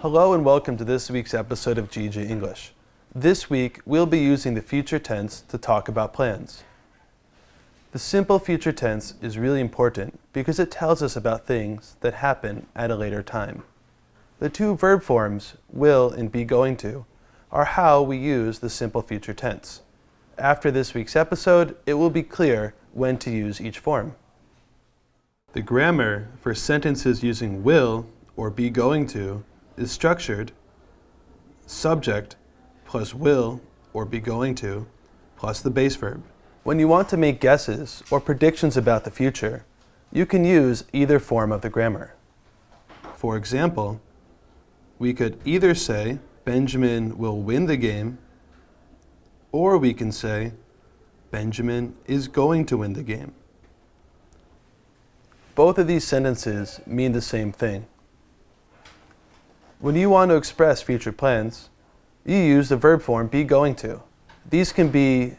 Hello and welcome to this week's episode of GG English. This week, we'll be using the future tense to talk about plans. The simple future tense is really important because it tells us about things that happen at a later time. The two verb forms, will and be going to, are how we use the simple future tense. After this week's episode, it will be clear when to use each form. The grammar for sentences using will or be going to is structured subject plus will or be going to plus the base verb. When you want to make guesses or predictions about the future, you can use either form of the grammar. For example, we could either say Benjamin will win the game, or we can say Benjamin is going to win the game. Both of these sentences mean the same thing. When you want to express future plans, you use the verb form be going to. These can be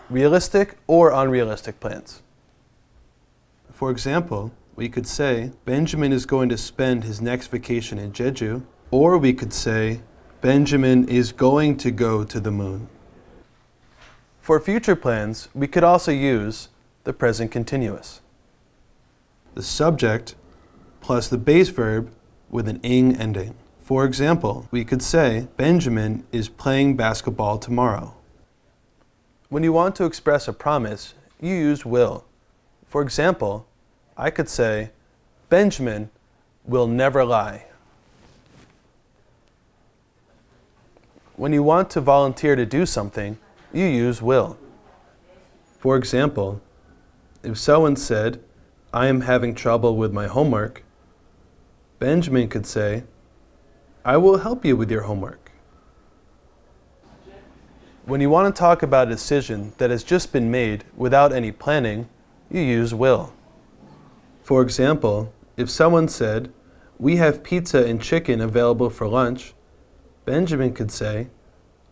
realistic or unrealistic plans. For example, we could say Benjamin is going to spend his next vacation in Jeju, or we could say Benjamin is going to go to the moon. For future plans, we could also use the present continuous. The subject plus the base verb with an ing ending. For example, we could say Benjamin is playing basketball tomorrow. When you want to express a promise, you use will. For example, I could say Benjamin will never lie. When you want to volunteer to do something, you use will. For example, if someone said, I am having trouble with my homework, Benjamin could say, I will help you with your homework. When you want to talk about a decision that has just been made without any planning, you use will. For example, if someone said, we have pizza and chicken available for lunch, Benjamin could say,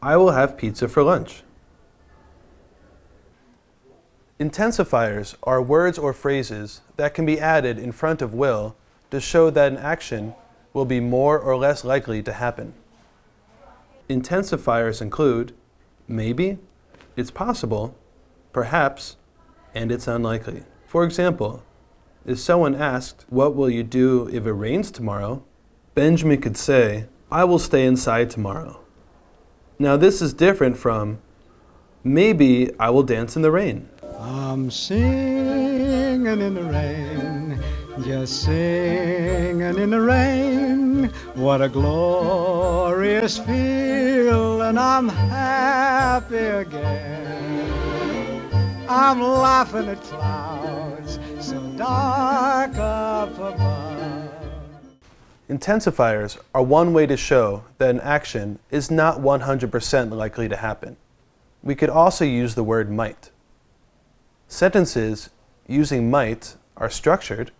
I will have pizza for lunch. Intensifiers are words or phrases that can be added in front of will to show that an action will be more or less likely to happen. Intensifiers include maybe, it's possible, perhaps, and it's unlikely. For example, if someone asked, what will you do if it rains tomorrow? Benjamin could say, I will stay inside tomorrow. Now this is different from, maybe I will dance in the rain. I'm singing in the rain, just singing in the rain. What a glorious feeling, I'm happy again. I'm laughing at clouds so dark up above. Intensifiers are one way to show that an action is not 100% likely to happen. We could also use the word might. Sentences using might are structured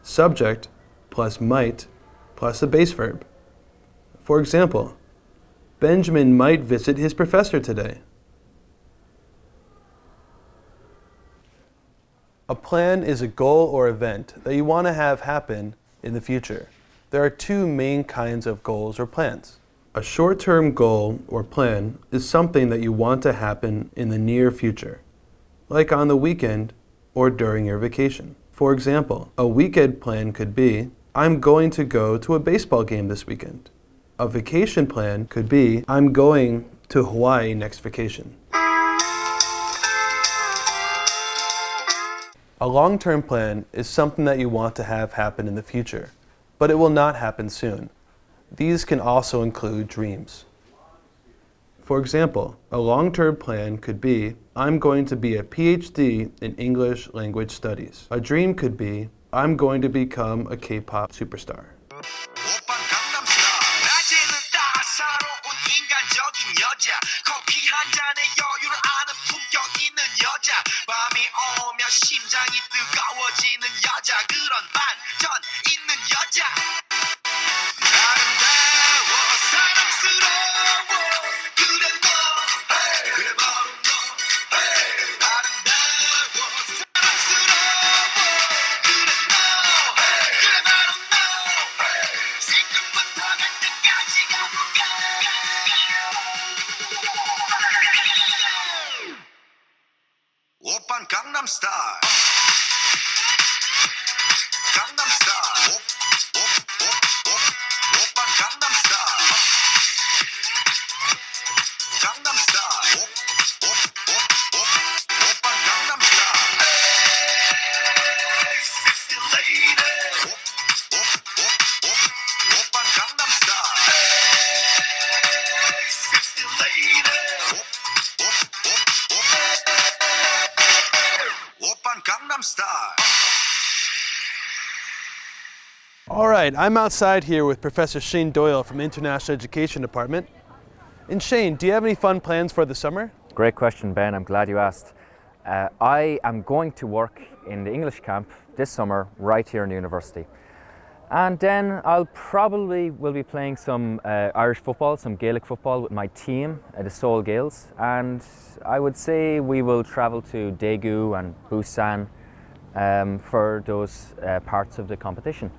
subject plus might plus the base verb. For example, Benjamin might visit his professor today. A plan is a goal or event that you want to have happen in the future. There are two main kinds of goals or plans. A short-term goal or plan is something that you want to happen in the near future, like on the weekend or during your vacation. For example, a weekend plan could be, I'm going to go to a baseball game this weekend. A vacation plan could be, I'm going to Hawaii next vacation. A long-term plan is something that you want to have happen in the future, but it will not happen soon. These can also include dreams. For example, a long-term plan could be, I'm going to be a PhD in English language studies. A dream could be, I'm going to become a K-pop superstar. All right, I'm outside here with Professor Shane Doyle from International Education Department. And Shane, do you have any fun plans for the summer? Great question, Ben. I'm glad you asked. I am going to work in the English camp this summer right here in the university. And then I'll probably will be playing some Irish football, some Gaelic football with my team, the Seoul Gaels. And I would say we will travel to Daegu and Busan for those parts of the competition.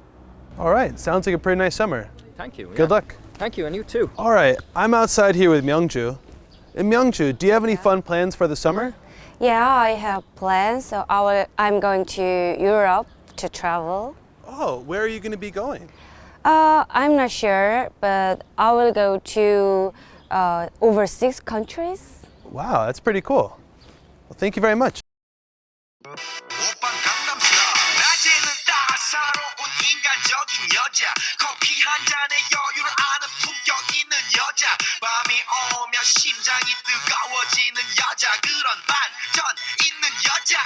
All right, sounds like a pretty nice summer. Thank you. Good luck. Thank you, and you too. All right, I'm outside here with Myungju. And Myungju, do you have any fun plans for the summer? Yeah, I have plans. So I'm going to Europe to travel. Oh, where are you going to be going? I'm not sure, but I will go to over 6 countries. Wow, that's pretty cool. Well, thank you very much. 오빤 강남스러워 낮에는 따사로운 인간적인 여자 커피 한 잔에 여유를 아는 품격 있는 여자 밤이 오면 심장이 뜨거워지는 여자 그런 반전 있는 여자